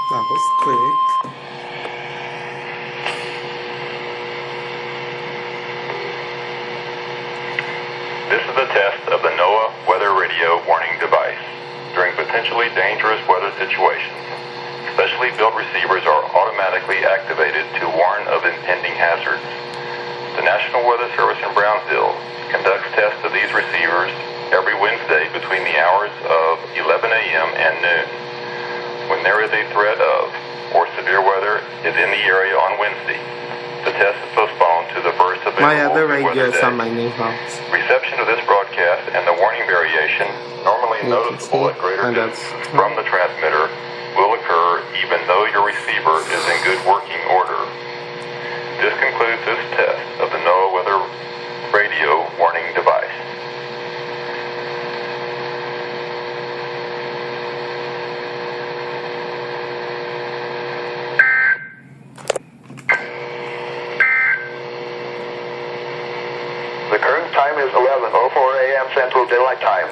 That was quick. This is a test of the NOAA weather radio warning device during potentially dangerous weather situations. Specially built receivers are automatically activated to warn of impending hazards. The National Weather Service in Brownsville conducts tests of these receivers every Wednesday between the hours of 11 a.m. and noon. When there is a threat of or severe weather is in the area on Wednesday, the test is postponed to the first available My other weather radio is day. on my new house. Reception of this broadcast and the warning variation, normally You can noticeable see, at greater and distance that's- from the transmitter, will occur even though your receiver is in good working order. This concludes this test of the NOAA weather radio warning device. The current time is 11:04 a.m. Central Daylight Time.